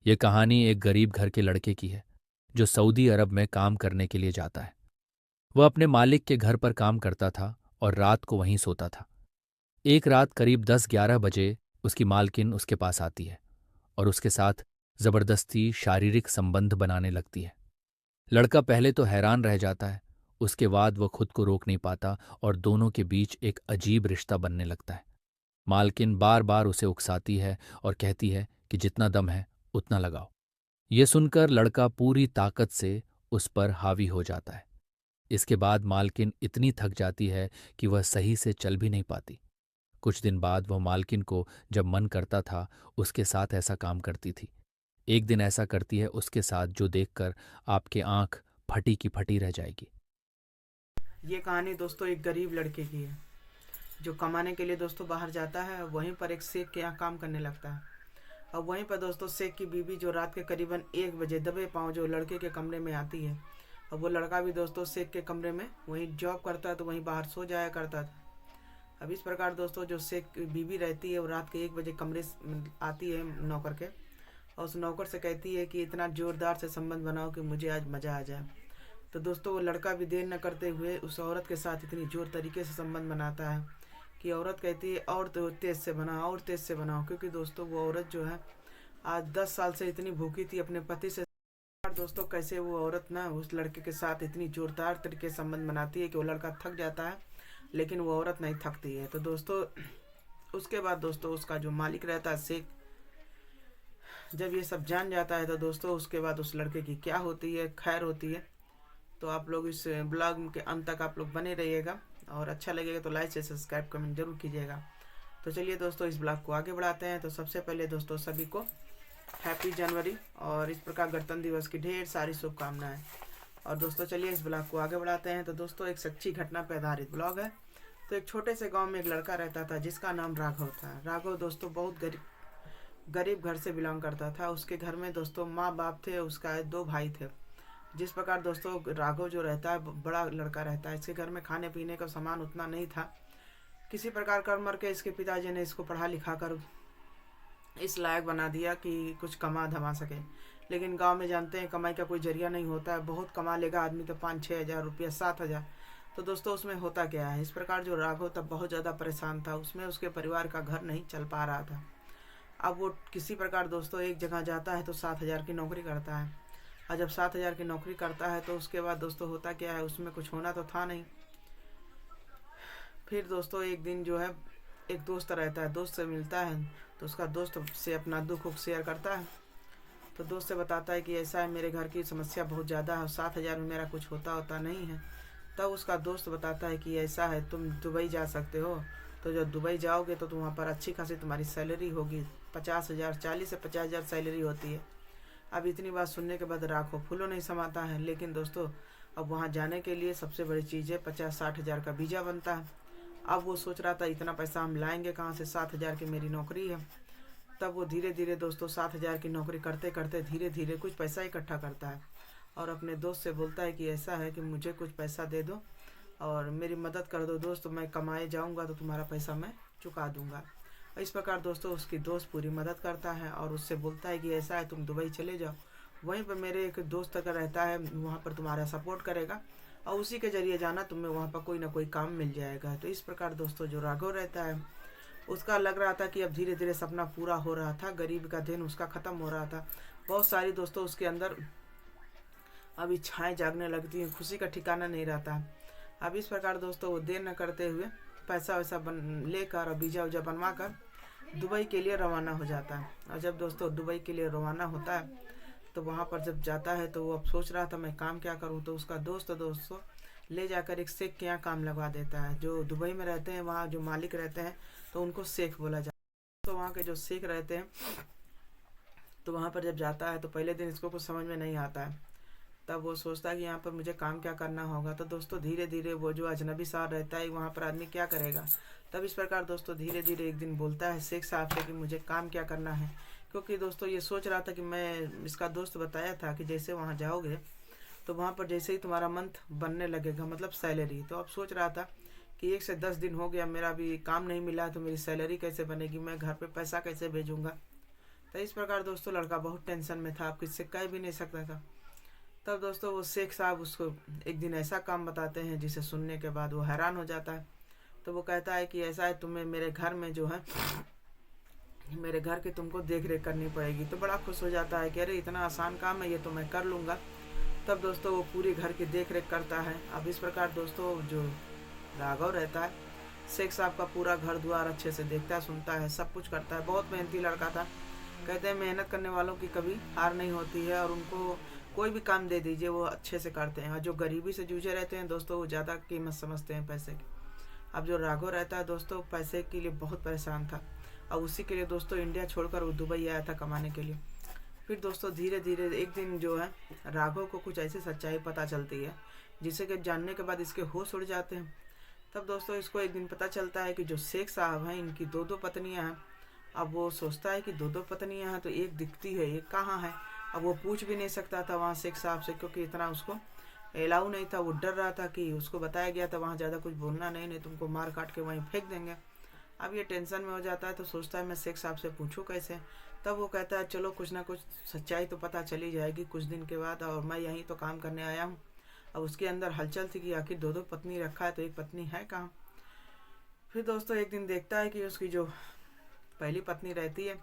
ये कहानी एक गरीब घर के लड़के की है जो सऊदी अरब में काम करने के लिए जाता है। वह अपने मालिक के घर पर काम करता था और रात को वहीं सोता था। एक रात करीब 10-11 बजे उसकी मालकिन उसके पास आती है और उसके साथ जबरदस्ती शारीरिक संबंध बनाने लगती है। लड़का पहले तो हैरान रह जाता है, उसके बाद वह खुद को रोक नहीं पाता और दोनों के बीच एक अजीब रिश्ता बनने लगता है। मालकिन बार बार उसे उकसाती है और कहती है कि जितना दम है उतना लगाओ। ये सुनकर लड़का पूरी ताकत से उस पर हावी हो जाता है। इसके बाद मालकिन इतनी थक जाती है कि वह सही से चल भी नहीं पाती। कुछ दिन बाद वह मालकिन को जब मन करता था उसके साथ ऐसा काम करती थी। एक दिन ऐसा करती है उसके साथ जो देखकर आपके आंख फटी की फटी रह जाएगी। ये कहानी दोस्तों एक गरीब लड़के की है जो कमाने के लिए दोस्तों बाहर जाता है। वहीं पर एक शेख के यहाँ काम करने लगता है। अब वहीं पर दोस्तों शेख की बीवी जो रात के करीबन 1 बजे दबे पाँव जो लड़के के कमरे में आती है। अब वो लड़का भी दोस्तों शेख के कमरे में वहीं जॉब करता है तो वहीं बाहर सो जाया करता था। अब इस प्रकार दोस्तों जो शेख की बीवी रहती है वो रात के 1 बजे कमरे आती है नौकर के, और उस नौकर से कहती है कि इतना ज़ोरदार से संबंध बनाओ कि मुझे आज मज़ा आ जाए। तो दोस्तों वो लड़का भी देर न करते हुए उस औरत के साथ इतनी जोर तरीके से संबंध बनाता है कि औरत कहती है और तो तेज़ से बनाओ और तेज़ से बनाओ, क्योंकि दोस्तों वो औरत जो है आज 10 साल से इतनी भूखी थी अपने पति से। और दोस्तों कैसे वो औरत ना उस लड़के के साथ इतनी जोरदार तरीके से संबंध बनाती है कि वो लड़का थक जाता है, लेकिन वो औरत नहीं थकती है। तो दोस्तों उसके बाद दोस्तों उसका जो मालिक रहता है शेख, जब ये सब जान जाता है तो दोस्तों उसके बाद उस लड़के की क्या होती है खैर होती है। तो आप लोग इस ब्लॉग के अंत तक आप लोग बने रहिएगा, और अच्छा लगेगा तो लाइक से सब्सक्राइब कमेंट जरूर कीजिएगा। तो चलिए दोस्तों इस ब्लॉग को आगे बढ़ाते हैं। तो सबसे पहले दोस्तों सभी को हैप्पी जनवरी और इस प्रकार गणतंत्र दिवस की ढेर सारी शुभकामनाएं। और दोस्तों चलिए इस ब्लॉग को आगे बढ़ाते हैं। तो दोस्तों एक सच्ची घटना पर आधारित ब्लॉग है। तो एक छोटे से गांव में एक लड़का रहता था जिसका नाम राघव था। राघव दोस्तों बहुत गरीब घर से बिलोंग करता था। उसके घर में दोस्तों माँ बाप थे, उसका 2 भाई थे। जिस प्रकार दोस्तों राघव जो रहता है बड़ा लड़का रहता है, इसके घर में खाने पीने का सामान उतना नहीं था। किसी प्रकार कर मर के इसके पिताजी ने इसको पढ़ा लिखा कर इस लायक बना दिया कि कुछ कमा धमा सके। लेकिन गांव में जानते हैं कमाई का कोई जरिया नहीं होता है। बहुत कमा लेगा आदमी तो 5-6 हज़ार रुपया 7 हज़ार। तो दोस्तों उसमें होता क्या है, इस प्रकार जो राघव तब बहुत ज़्यादा परेशान था, उसमें उसके परिवार का घर नहीं चल पा रहा था। अब वो किसी प्रकार दोस्तों एक जगह जाता है तो 7 हज़ार की नौकरी करता है। और जब 7 हज़ार की नौकरी करता है तो उसके बाद दोस्तों होता क्या है, उसमें कुछ होना तो था नहीं। फिर दोस्तों एक दिन जो है एक दोस्त रहता है, दोस्त से मिलता है तो उसका दोस्त से अपना दुख शेयर करता है। तो दोस्त से बताता है कि ऐसा है, मेरे घर की समस्या बहुत ज़्यादा है, 7 हज़ार में मेरा कुछ होता होता नहीं है। तब उसका दोस्त बताता है कि ऐसा है तुम दुबई जा सकते हो। तो जब दुबई जाओगे तो वहाँ पर अच्छी खासी तुम्हारी सैलरी होगी, 50 हज़ार 40 से 50 हज़ार सैलरी होती है। अब इतनी बात सुनने के बाद राघव फूलों नहीं समाता है। लेकिन दोस्तों अब वहाँ जाने के लिए सबसे बड़ी चीज़ है 50-60 हज़ार का वीज़ा बनता है। अब वो सोच रहा था इतना पैसा हम लाएंगे कहाँ से, 7 हज़ार की मेरी नौकरी है। तब वो धीरे धीरे दोस्तों 7 हज़ार की नौकरी करते करते धीरे धीरे कुछ पैसा इकट्ठा करता है और अपने दोस्त से बोलता है कि ऐसा है कि मुझे कुछ पैसा दे दो और मेरी मदद कर दो दोस्त, मैं कमाए जाऊंगा तो तुम्हारा पैसा मैं चुका दूंगा। इस प्रकार दोस्तों उसकी दोस्त पूरी मदद करता है और उससे बोलता है कि ऐसा है तुम दुबई चले जाओ, वहीं पर मेरे एक दोस्त अगर रहता है वहाँ पर तुम्हारा सपोर्ट करेगा और उसी के जरिए जाना, तुम्हें वहाँ पर कोई ना कोई काम मिल जाएगा। तो इस प्रकार दोस्तों जो राघव रहता है उसका लग रहा था कि अब धीरे धीरे सपना पूरा हो रहा था, गरीब का दिन उसका ख़त्म हो रहा था। बहुत सारी दोस्तों उसके अंदर अब इच्छाएँ जागने लगती हैं, खुशी का ठिकाना नहीं रहता। अब इस प्रकार दोस्तों वो देर न करते हुए पैसा वैसा लेकर और वीज़ा वूजा बनवा कर दुबई के लिए रवाना हो जाता है। और जब दोस्तों दुबई के लिए रवाना होता है तो वहाँ पर जब जाता है तो वो अब सोच रहा था मैं काम क्या करूँ। तो उसका दोस्तों ले जाकर एक शेख के यहाँ काम लगवा देता है। जो दुबई में रहते हैं वहाँ जो मालिक रहते हैं तो उनको शेख बोला जाता है। तो वहाँ के जो शेख रहते हैं तो वहाँ पर जब जाता है तो पहले दिन इसको कुछ समझ में नहीं आता है। तब वो सोचता है कि यहाँ पर मुझे काम क्या करना होगा। तो दोस्तों धीरे धीरे वो जो अजनबी साहब रहता है वहाँ पर आदमी क्या करेगा। तब इस प्रकार दोस्तों धीरे धीरे एक दिन बोलता है शेख साहब से कि मुझे काम क्या करना है, क्योंकि दोस्तों ये सोच रहा था कि मैं इसका दोस्त बताया था कि जैसे वहाँ जाओगे तो वहाँ पर जैसे ही तुम्हारा मंथ बनने लगेगा मतलब सैलरी, तो अब सोच रहा था कि 1 से 10 दिन हो गया मेरा भी काम नहीं मिला तो मेरी सैलरी कैसे बनेगी, मैं घर पे पैसा कैसे भेजूँगा। तो इस प्रकार दोस्तों लड़का बहुत टेंशन में था, आप किससे कह भी नहीं सकता था। तब दोस्तों वो शेख साहब उसको एक दिन ऐसा काम बताते हैं जिसे सुनने के बाद वो हैरान हो जाता है। तो वो कहता है कि ऐसा है, तुम्हें मेरे घर में जो है मेरे घर की तुमको देख रेख करनी पड़ेगी। तो बड़ा खुश हो जाता है कि अरे इतना आसान काम है, ये तो मैं कर लूँगा। तब दोस्तों वो पूरी घर की देख रेख करता है। अब इस प्रकार दोस्तों जो राघव रहता है, शेख साहब का पूरा घर द्वार अच्छे से देखता है, सुनता है, सब कुछ करता है। बहुत मेहनती लड़का था। कहते हैं मेहनत करने वालों की कभी हार नहीं होती है, और उनको कोई भी काम दे दीजिए वो अच्छे से करते हैं। और जो गरीबी से जूझे रहते हैं दोस्तों, वो ज़्यादा कीमत समझते हैं पैसे की। अब जो राघव रहता है दोस्तों, पैसे के लिए बहुत परेशान था, और उसी के लिए दोस्तों इंडिया छोड़कर वो दुबई आया था कमाने के लिए। फिर दोस्तों धीरे धीरे एक दिन जो है राघव को कुछ ऐसी सच्चाई पता चलती है जिसे कि जानने के बाद इसके होश उड़ जाते हैं। तब दोस्तों इसको एक दिन पता चलता है कि जो शेख साहब हैं इनकी दो दो पत्नियां हैं। अब वो सोचता है कि दो दो पत्नियां हैं तो एक दिखती है, एक कहाँ है। अब वो पूछ भी नहीं सकता था वहाँ शेख साहब से, क्योंकि इतना उसको अलाउ नहीं था। वो डर रहा था कि उसको बताया गया था वहाँ ज़्यादा कुछ बोलना नहीं तुमको मार काट के वहीं फेंक देंगे। अब ये टेंशन में हो जाता है, तो सोचता है मैं शेख साहब से पूछूं कैसे। तब वो कहता है चलो कुछ ना कुछ सच्चाई तो पता चली जाएगी कुछ दिन के बाद, और मैं यहीं तो काम करने आया हूँ। अब उसके अंदर हलचल थी कि आखिर दो दो पत्नी रखा है तो एक पत्नी है कहाँ। फिर दोस्तों एक दिन देखता है कि उसकी जो पहली पत्नी रहती है,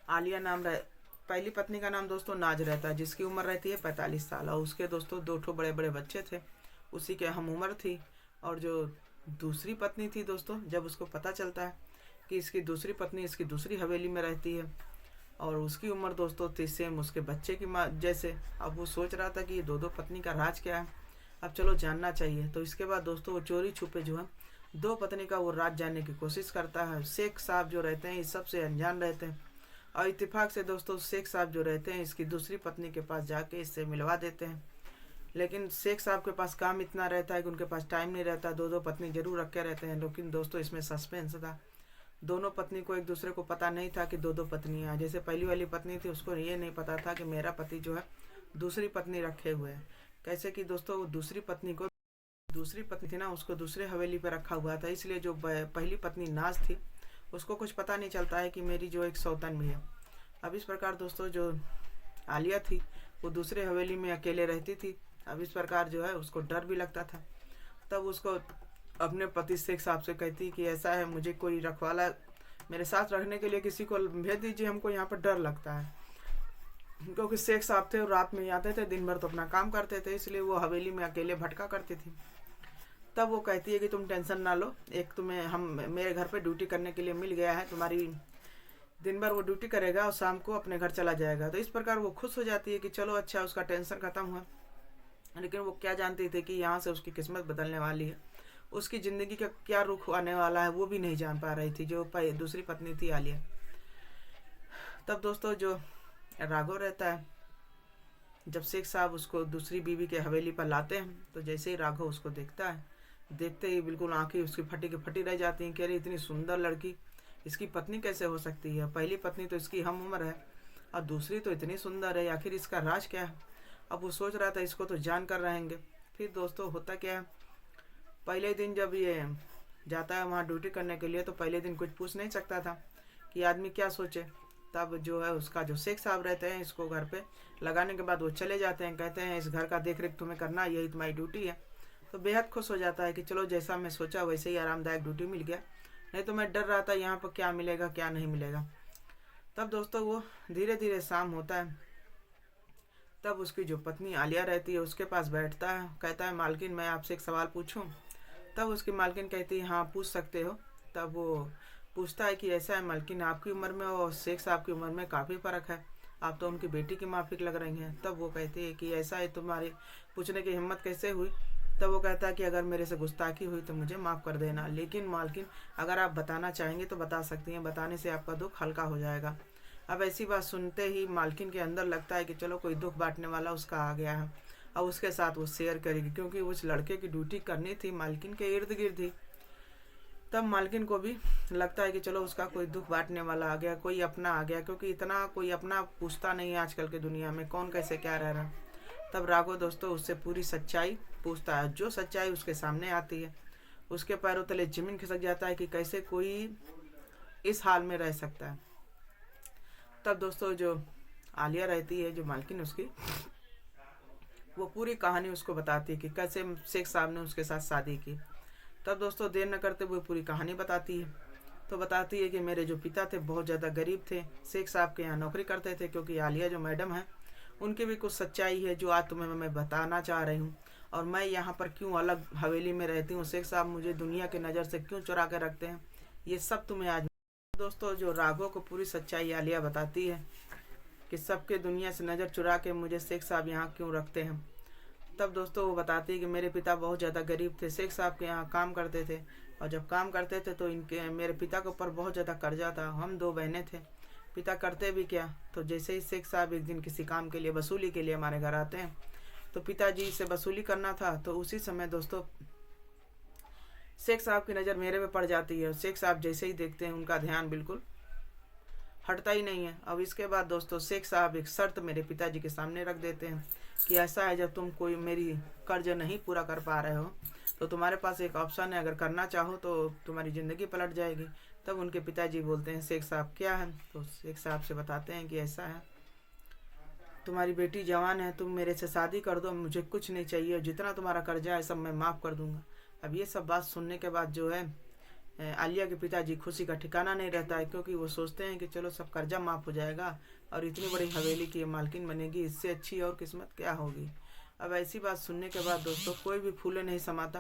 आलिया नाम पहली पत्नी का नाम दोस्तों नाज रहता है, जिसकी उम्र रहती है 45 साल, और उसके दोस्तों दो ठो बड़े बड़े बच्चे थे, उसी के हम उम्र थी। और जो दूसरी पत्नी थी दोस्तों, जब उसको पता चलता है कि इसकी दूसरी पत्नी इसकी दूसरी हवेली में रहती है, और उसकी उम्र दोस्तों थी सेम उसके बच्चे की माँ जैसे। अब वो सोच रहा था कि ये दो दो पत्नी का राज क्या है, अब चलो जानना चाहिए। तो इसके बाद दोस्तों वो चोरी छुपे जो है दो पत्नी का वो राज जानने की कोशिश करता है। शेख साहब जो रहते हैं इस सबसे अनजान रहते हैं, और इत्तेफाक से दोस्तों शेख साहब जो रहते हैं इसकी दूसरी पत्नी के पास जाके इससे मिलवा देते हैं। लेकिन शेख साहब के पास काम इतना रहता है कि उनके पास टाइम नहीं रहता, दो दो पत्नी जरूर रखे रहते हैं। लेकिन दोस्तों इसमें सस्पेंस था, दोनों पत्नी को एक दूसरे को पता नहीं था कि दो दो पत्नियां। जैसे पहली वाली पत्नी थी उसको ये नहीं पता था कि मेरा पति जो है दूसरी पत्नी रखे हुए है। कैसे कि दोस्तों दूसरी पत्नी थी ना, उसको दूसरे हवेली पर रखा हुआ था, इसलिए जो पहली पत्नी नाज थी उसको कुछ पता नहीं चलता है कि मेरी जो एक सौतन भी है। अब इस प्रकार दोस्तों जो आलिया थी वो दूसरे हवेली में अकेले रहती थी। अब इस प्रकार जो है उसको डर भी लगता था। तब उसको अपने पति शेख साहब से कहती कि ऐसा है, मुझे कोई रखवाला मेरे साथ रखने के लिए किसी को भेज दीजिए, हमको यहाँ पर डर लगता है। क्योंकि शेख साहब थे और रात में ही आते थे, दिन भर तो अपना काम करते थे, इसलिए वो हवेली में अकेले भटका करती थी। तब वो कहती है कि तुम टेंशन ना लो, एक तुम्हें हम मेरे घर पे ड्यूटी करने के लिए मिल गया है, तुम्हारी दिन भर वो ड्यूटी करेगा और शाम को अपने घर चला जाएगा। तो इस प्रकार वो खुश हो जाती है कि चलो अच्छा, उसका टेंशन खत्म हुआ। लेकिन वो क्या जानती थी कि यहाँ से उसकी किस्मत बदलने वाली है, उसकी ज़िंदगी का क्या रुख आने वाला है वो भी नहीं जान पा रही थी जो दूसरी पत्नी थी आलिया। तब दोस्तों जो राघव रहता है, जब शेख साहब उसको दूसरी बीवी के हवेली पर लाते हैं तो जैसे ही राघव उसको देखता है, देखते ही बिल्कुल आंखें उसकी फटी की फटी रह जाती हैं। कह रही इतनी सुंदर लड़की इसकी पत्नी कैसे हो सकती है, पहली पत्नी तो इसकी हम उम्र है और दूसरी तो इतनी सुंदर है, आखिर इसका राज क्या है। अब वो सोच रहा था इसको तो जान कर रहेंगे। फिर दोस्तों होता क्या है, पहले दिन जब ये जाता है वहाँ ड्यूटी करने के लिए, तो पहले दिन कुछ पूछ नहीं सकता था कि आदमी क्या सोचे। तब जो है उसका जो शेख साहब रहते हैं इसको घर पे लगाने के बाद वो चले जाते हैं, कहते हैं इस घर का देख रेख तुम्हें करना, यही तुम्हारी ड्यूटी है। तो बेहद खुश हो जाता है कि चलो जैसा मैं सोचा वैसे ही आरामदायक ड्यूटी मिल गया, नहीं तो मैं डर रहा था यहाँ पर क्या मिलेगा क्या नहीं मिलेगा। तब दोस्तों वो धीरे धीरे शाम होता है, तब उसकी जो पत्नी आलिया रहती है उसके पास बैठता है, कहता है मालकिन मैं आपसे एक सवाल पूछूं। तब उसकी मालकिन कहती है हाँ पूछ सकते हो। तब वो पूछता है कि ऐसा है मालकिन, आपकी उम्र में और शेख साहब की उम्र में काफ़ी फ़र्क है, आप तो उनकी बेटी की माफिक लग रही हैं। तब वो कहती है कि ऐसा है, तुम्हारी पूछने की हिम्मत कैसे हुई। तब वो कहता है कि अगर मेरे से गुस्ताखी हुई तो मुझे माफ़ कर देना, लेकिन मालकिन अगर आप बताना चाहेंगे तो बता सकती हैं, बताने से आपका दुख हल्का हो जाएगा। अब ऐसी बात सुनते ही मालकिन के अंदर लगता है कि चलो कोई दुख बांटने वाला उसका आ गया है, और उसके साथ वो शेयर करेगी, क्योंकि उस लड़के की ड्यूटी करनी थी मालकिन के इर्द गिर्द ही। तब मालकिन को भी लगता है कि चलो उसका कोई दुख बांटने वाला आ गया, कोई अपना आ गया, क्योंकि इतना कोई अपना पूछता नहीं है आजकल के दुनिया में, कौन कैसे क्या रह रहा। तब राघव दोस्तों उससे पूरी सच्चाई पूछता है, जो सच्चाई उसके सामने आती है उसके पैरों तले जमीन खिसक जाता है कि कैसे कोई इस हाल में रह सकता है। तब दोस्तों जो आलिया रहती है, जो मालकिन उसकी, वो पूरी कहानी उसको बताती है कि कैसे शेख साहब ने उसके साथ शादी की। तब दोस्तों देर न करते हुए पूरी कहानी बताती है। तो बताती है कि मेरे जो पिता थे बहुत ज़्यादा गरीब थे, शेख साहब के यहाँ नौकरी करते थे, क्योंकि आलिया जो मैडम है उनकी भी कुछ सच्चाई है जो आज तुम्हें मैं बताना चाह रही हूँ। और मैं यहाँ पर क्यों अलग हवेली में रहती हूँ, शेख साहब मुझे दुनिया की नज़र से क्यों चुरा कर रखते हैं, ये सब तुम्हें आज। दोस्तों जो राघव को पूरी सच्चाई आलिया बताती है कि सबके दुनिया से नज़र चुरा के मुझे शेख साहब यहाँ क्यों रखते हैं। तब दोस्तों वो बताती है कि मेरे पिता बहुत ज़्यादा गरीब थे, शेख साहब के यहाँ काम करते थे, और जब काम करते थे तो इनके मेरे पिता के ऊपर बहुत ज़्यादा कर्जा था। हम 2 बहनें थे। पिता करते भी क्या, तो जैसे ही शेख साहब एक दिन किसी काम के लिए वसूली के लिए हमारे घर आते हैं, तो पिताजी से वसूली करना था, तो उसी समय दोस्तों शेख साहब की नज़र मेरे पे पड़ जाती है। शेख साहब जैसे ही देखते हैं उनका ध्यान बिल्कुल हटता ही नहीं है। अब इसके बाद दोस्तों शेख साहब एक शर्त मेरे पिताजी के सामने रख देते हैं कि ऐसा है, जब तुम कोई मेरी कर्ज नहीं पूरा कर पा रहे हो तो तुम्हारे पास एक ऑप्शन है, अगर करना चाहो तो तुम्हारी ज़िंदगी पलट जाएगी। तब उनके पिताजी बोलते हैं शेख साहब क्या है, तो शेख साहब से बताते हैं कि ऐसा है, तुम्हारी बेटी जवान है, तुम मेरे से शादी कर दो, मुझे कुछ नहीं चाहिए, जितना तुम्हारा कर्जा है सब मैं माफ़ कर दूंगा। अब ये सब बात सुनने के बाद जो है आलिया के पिताजी खुशी का ठिकाना नहीं रहता है, क्योंकि वो सोचते हैं कि चलो सब कर्जा माफ़ हो जाएगा और इतनी बड़ी हवेली की मालकिन बनेगी, इससे अच्छी और किस्मत क्या होगी। अब ऐसी बात सुनने के बाद दोस्तों कोई भी फूले नहीं समाता,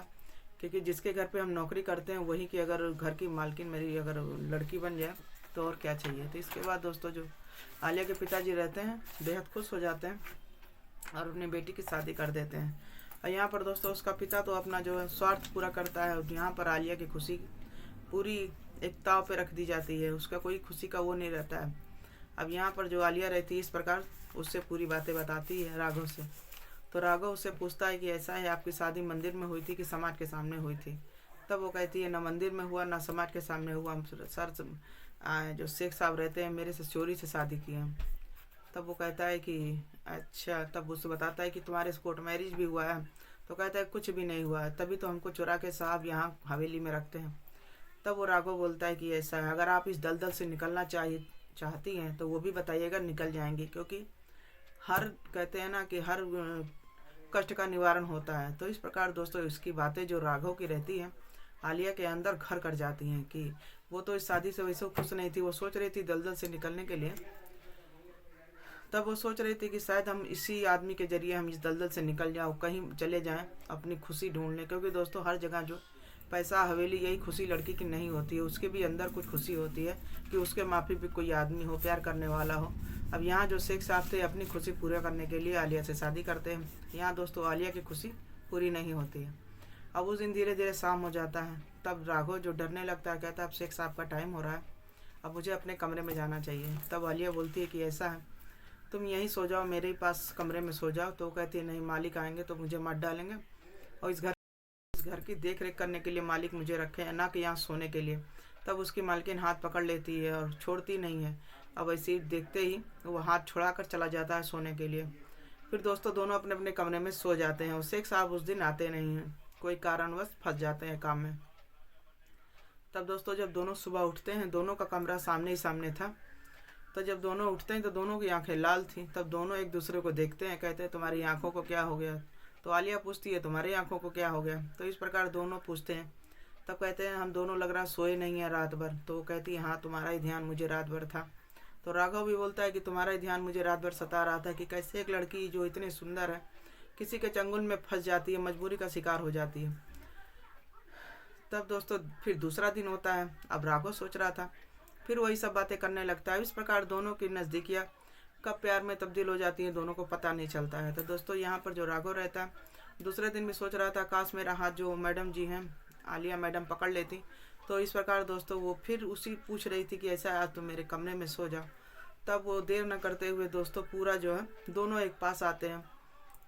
क्योंकि जिसके घर पे हम नौकरी करते हैं वही की अगर घर की मालकिन मेरी अगर लड़की बन जाए तो और क्या चाहिए। तो इसके बाद दोस्तों जो आलिया के पिताजी रहते हैं बेहद खुश हो जाते हैं और अपनी बेटी की शादी कर देते हैं। और यहाँ पर दोस्तों उसका पिता तो अपना जो है स्वार्थ पूरा करता है, और यहाँ पर आलिया की खुशी पूरी एक ताव पे रख दी जाती है, उसका कोई खुशी का वो नहीं रहता है। अब यहाँ पर जो आलिया रहती है इस प्रकार उससे पूरी बातें बताती है राघव से। तो राघव उससे पूछता है कि ऐसा है, आपकी शादी मंदिर में हुई थी कि समाज के सामने हुई थी। तब वो कहती है ना मंदिर में हुआ ना समाज के सामने हुआ, हम सर जो शेख साहब रहते हैं मेरे से चोरी से शादी की है। तब वो कहता है कि अच्छा, तब उससे बताता है कि तुम्हारे कोर्ट मैरिज भी हुआ है। तो कहता है कुछ भी नहीं हुआ है, तभी तो हमको चुरा के साहब यहाँ हवेली में रखते हैं। तब वो राघव बोलता है कि ऐसा है, अगर आप इस दलदल से निकलना चाहती हैं तो वो भी बताइएगा, निकल जाएंगे, क्योंकि हर कहते हैं ना कि हर कष्ट का निवारण होता है। तो इस प्रकार दोस्तों इसकी बातें जो राघव की रहती हैं आलिया के अंदर घर कर जाती हैं कि वो तो इस शादी से वैसे खुश नहीं थी, वो सोच रही थी दलदल से निकलने के लिए। तब वो सोच रही थी कि शायद हम इसी आदमी के जरिए हम इस दलदल से निकल जाओ, कहीं चले जाएं अपनी खुशी ढूंढने, क्योंकि दोस्तों हर जगह जो पैसा हवेली यही खुशी लड़की की नहीं होती है, उसके भी अंदर कुछ खुशी होती है कि उसके माफी भी कोई आदमी हो, प्यार करने वाला हो। अब यहाँ जो शेख साहब थे अपनी खुशी पूरा करने के लिए आलिया से शादी करते हैं। यहाँ दोस्तों आलिया की खुशी पूरी नहीं होती है। अब उस दिन धीरे धीरे शाम हो जाता है। तब राघव जो डरने लगता है कहता है अब शेख साहब का टाइम हो रहा है, अब मुझे अपने कमरे में जाना चाहिए। तब आलिया बोलती है कि ऐसा है, तुम यहीं सो जाओ, मेरे ही पास कमरे में सो जाओ। तो वो कहती है नहीं, मालिक आएंगे तो मुझे मार डालेंगे, और इस घर की देख रेख करने के लिए मालिक मुझे रखे हैं, ना कि यहाँ सोने के लिए। तब उसकी मालकिन हाथ पकड़ लेती है और छोड़ती नहीं है। अब ऐसे ही देखते ही वो हाथ छुड़ा कर चला जाता है सोने के लिए। फिर दोस्तों दोनों अपने अपने कमरे में सो जाते हैं और शेख साहब उस दिन आते नहीं हैं, कोई कारणवश फंस जाते हैं काम में। तब दोस्तों जब दोनों सुबह उठते हैं, दोनों का कमरा सामने ही सामने था, तो जब दोनों उठते हैं तो दोनों की आंखें लाल थी। तब दोनों एक दूसरे को देखते हैं, कहते हैं तुम्हारी आंखों को क्या हो गया। तो आलिया पूछती है तुम्हारी आंखों को क्या हो गया। तो इस प्रकार दोनों पूछते हैं। तब कहते हैं हम दोनों लग रहा सोए नहीं हैं रात भर। तो वो कहती है हाँ, तुम्हारा ही ध्यान मुझे रात भर था। तो राघव भी बोलता है कि तुम्हारा ही ध्यान मुझे रात भर सता रहा था कि कैसे एक लड़की जो इतनी सुंदर है किसी के चंगुल में फंस जाती है, मजबूरी का शिकार हो जाती है। तब दोस्तों फिर दूसरा दिन होता है। अब राघव सोच रहा था, फिर वही सब बातें करने लगता है। इस प्रकार दोनों की नज़दीकियाँ कब प्यार में तब्दील हो जाती है दोनों को पता नहीं चलता है। तो दोस्तों यहाँ पर जो राघव रहता है दूसरे दिन भी सोच रहा था काश मेरा हाथ जो मैडम जी हैं आलिया मैडम पकड़ लेती। तो इस प्रकार दोस्तों वो फिर उसी पूछ रही थी कि ऐसा आज तुम मेरे कमरे में सो जाओ। तब वो देर न करते हुए दोस्तों पूरा जो है दोनों एक पास आते हैं,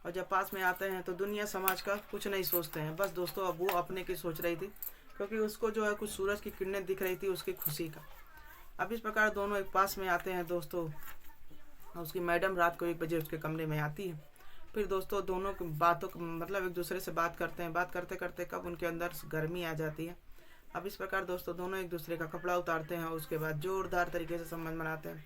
और जब पास में आते हैं तो दुनिया समाज का कुछ नहीं सोचते हैं। बस दोस्तों अब वो अपने की सोच रही थी, क्योंकि उसको जो है कुछ सूरज की किरणें दिख रही थी उसकी खुशी का। अब इस प्रकार दोनों एक पास में आते हैं दोस्तों। उसकी मैडम रात को 1 बजे उसके कमरे में आती है। फिर दोस्तों दोनों बातों मतलब एक दूसरे से बात करते हैं। बात करते करते कब उनके अंदर गर्मी आ जाती है। अब इस प्रकार दोस्तों दोनों एक दूसरे का कपड़ा उतारते हैं और उसके बाद जोरदार तरीके से संबंध बनाते हैं।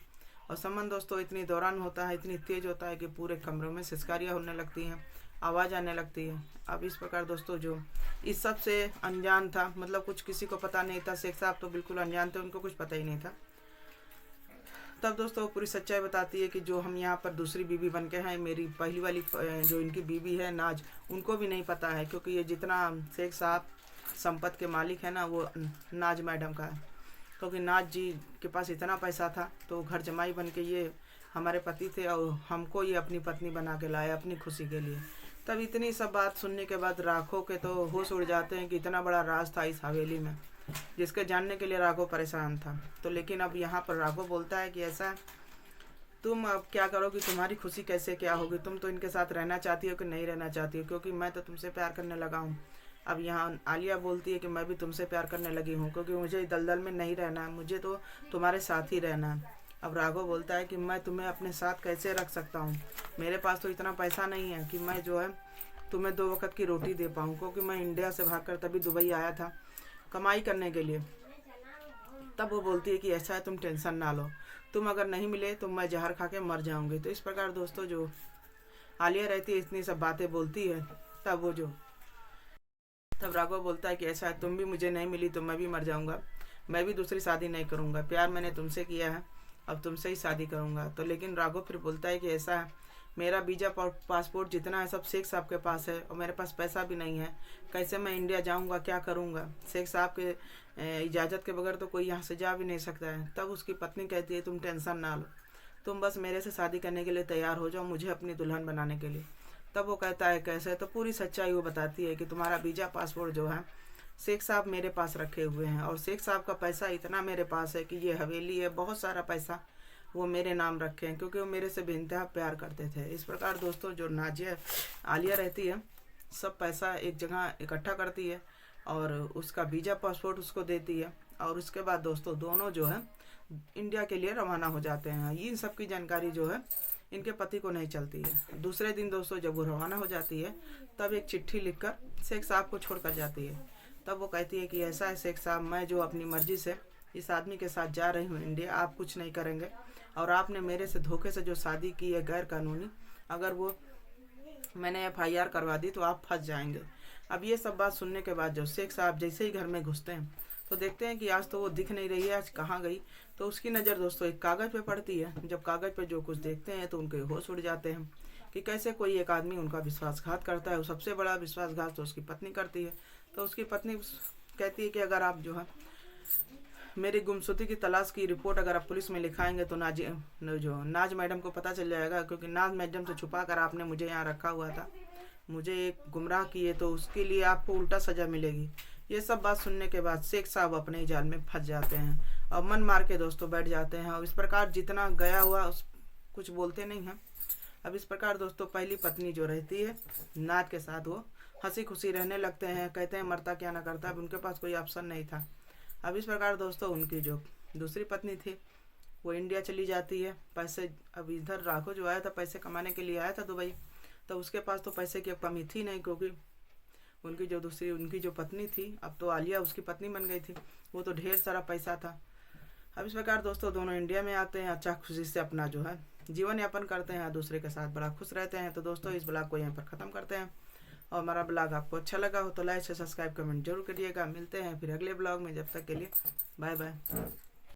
और संबंध दोस्तों इतनी दौरान होता है, इतनी तेज होता है कि पूरे कमरों में सिसकारियाँ होने लगती हैं, आवाज़ आने लगती है। अब इस प्रकार दोस्तों जो इस सब से अनजान था, मतलब कुछ किसी को पता नहीं था, शेख साहब तो बिल्कुल अनजान थे, उनको कुछ पता ही नहीं था। तब दोस्तों पूरी सच्चाई बताती है कि जो हम यहाँ पर दूसरी बीवी बन के हैं, मेरी पहली वाली जो इनकी बीवी है नाज, उनको भी नहीं पता है, क्योंकि ये जितना शेख साहब संपत्ति के मालिक है ना, वो नाज मैडम का है। क्योंकि नाज जी के पास इतना पैसा था तो घर जमाई बन के ये हमारे पति थे और हमको ये अपनी पत्नी बना के लाए अपनी खुशी के लिए। तब इतनी सब बात सुनने के बाद राघव के तो होश उड़ जाते हैं कि इतना बड़ा राज था इस हवेली में, जिसके जानने के लिए राघव परेशान था। तो लेकिन अब यहाँ पर राघव बोलता है कि ऐसा तुम अब क्या करोगी, तुम्हारी खुशी कैसे क्या होगी, तुम तो इनके साथ रहना चाहती हो कि नहीं रहना चाहती हो, क्योंकि मैं तो तुमसे प्यार करने लगा हूँ। अब यहाँ आलिया बोलती है कि मैं भी तुमसे प्यार करने लगी हूँ, क्योंकि मुझे दलदल में नहीं रहना है, मुझे तो तुम्हारे साथ ही रहना है। अब राघव बोलता है कि मैं तुम्हें अपने साथ कैसे रख सकता हूँ, मेरे पास तो इतना पैसा नहीं है कि मैं जो है तुम्हें 2 वक्त की रोटी दे पाऊँ, क्योंकि मैं इंडिया से भागकर तभी दुबई आया था कमाई करने के लिए। तब वो बोलती है कि ऐसा है, तुम टेंशन ना लो, तुम अगर नहीं मिले तो मैं जहर खा के मर जाऊंगी। तो इस प्रकार दोस्तों जो आलिया रहती है इतनी सब बातें बोलती है। तब राघव बोलता है कि ऐसा है, तुम भी मुझे नहीं मिली तो मैं भी मर जाऊंगा, मैं भी दूसरी शादी नहीं करूंगा, प्यार मैंने तुमसे किया है, अब तुमसे ही शादी करूंगा। तो लेकिन राघव फिर बोलता है कि ऐसा है, मेरा वीज़ा पासपोर्ट जितना है सब शेख साहब के पास है और मेरे पास पैसा भी नहीं है, कैसे मैं इंडिया जाऊंगा, क्या करूंगा, शेख साहब के इजाज़त के बगैर तो कोई यहाँ से जा भी नहीं सकता है। तब उसकी पत्नी कहती है तुम टेंशन ना लो, तुम बस मेरे से शादी करने के लिए तैयार हो जाओ, मुझे अपनी दुल्हन बनाने के लिए। तब वो कहता है कैसे, तो पूरी सच्चाई वो बताती है कि तुम्हारा वीज़ा पासपोर्ट जो है शेख साहब मेरे पास रखे हुए हैं और शेख साहब का पैसा इतना मेरे पास है कि ये हवेली है, बहुत सारा पैसा वो मेरे नाम रखे हैं, क्योंकि वो मेरे से बेइंतहा प्यार करते थे। इस प्रकार दोस्तों जो नाजिया आलिया रहती है सब पैसा एक जगह इकट्ठा करती है और उसका वीज़ा पासपोर्ट उसको देती है, और उसके बाद दोस्तों दोनों जो है इंडिया के लिए रवाना हो जाते हैं। इन सब की जानकारी जो है इनके पति को नहीं चलती है। दूसरे दिन दोस्तों जब वो रवाना हो जाती है तब एक चिट्ठी लिखकर शेख साहब को छोड़कर जाती है। तब वो कहती है कि ऐसा है शेख साहब, मैं जो अपनी मर्जी से इस आदमी के साथ जा रही हूँ इंडिया, आप कुछ नहीं करेंगे, और आपने मेरे से धोखे से जो शादी की है गैर कानूनी, अगर वो मैंने FIR करवा दी तो आप फंस जाएंगे। अब ये सब बात सुनने के बाद जो शेख साहब जैसे ही घर में घुसते हैं तो देखते हैं कि आज तो वो दिख नहीं रही है, आज कहाँ गई। तो उसकी नज़र दोस्तों एक कागज़ पे पड़ती है। जब कागज़ पे जो कुछ देखते हैं तो उनके होश उड़ जाते हैं कि कैसे कोई एक आदमी उनका विश्वासघात करता है। वो सबसे बड़ा विश्वासघात तो उसकी पत्नी करती है। तो उसकी पत्नी कहती है कि अगर आप जो है मेरी गुमशुदगी की तलाश की रिपोर्ट अगर आप पुलिस में लिखाएंगे तो नाज मैडम को पता चल जाएगा, क्योंकि नाज मैडम से छुपा कर आपने मुझे यहाँ रखा हुआ था, मुझे एक गुमराह किए, तो उसके लिए आपको उल्टा सज़ा मिलेगी। ये सब बात सुनने के बाद शेख साहब अपने ही जाल में फंस जाते हैं और मन मार के दोस्तों बैठ जाते हैं। और इस प्रकार जितना गया हुआ कुछ बोलते नहीं हैं। अब इस प्रकार दोस्तों पहली पत्नी जो रहती है नाज के साथ वो हंसी खुशी रहने लगते हैं, कहते हैं मरता क्या ना करता। अब उनके पास कोई ऑप्शन नहीं था। अब इस प्रकार दोस्तों उनकी जो दूसरी पत्नी थी वो इंडिया चली जाती है पैसे। अब इधर राघव जो आया था पैसे कमाने के लिए आया था दुबई, तो उसके पास तो पैसे की कमी थी नहीं, क्योंकि उनकी जो पत्नी थी, अब तो आलिया उसकी पत्नी बन गई थी, वो तो ढेर सारा पैसा था। अब इस प्रकार दोस्तों दोनों इंडिया में आते हैं, अच्छा खुशी से अपना जो है जीवन यापन करते हैं, दूसरे के साथ बड़ा खुश रहते हैं। तो दोस्तों इस ब्लॉग को यहाँ पर ख़त्म करते हैं, और हमारा ब्लॉग आपको अच्छा लगा हो तो लाइक से सब्सक्राइब कमेंट जरूर करिएगा। मिलते हैं फिर अगले ब्लॉग में, जब तक के लिए बाय बाय।